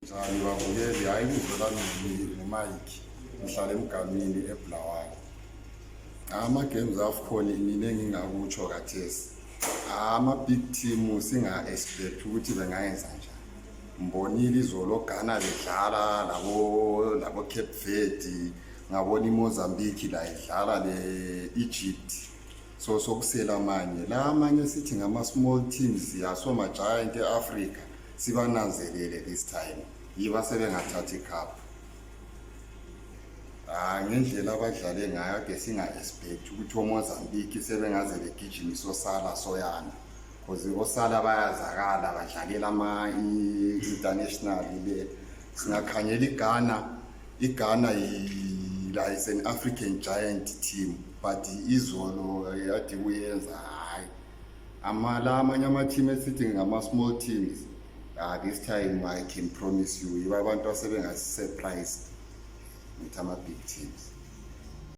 Njani babukeli, hayi kuzolami nguMike ngihlala emgamini eBulawayo. Ama-games AFCON mina engingakutsho kathesi, ama-big team singa-expect ukuthi bengayenza njani. Mbonile izolo Ghana bedlala labo Cape Verde, ngabona iMozambique la idlala le-Egypt. So sokusela amanye la amanye sithi ngama-small teams yasoma giant e-Africa sibananzelele this time yiba sebengathathi icup. Ngendlela abadlale ngayo ade singa-expect ukuthi oMozambique sebengaze begijimisa osala soyana, because osala bayazakala badlalela ama-international le. Singakhanyela iGhana is an African giant team, but izolo yade kuyenza hayi amanye ama-team esithi ngama-small teams. This time I can promise you, yiba abantu asebenga-surprised with ama-big teams.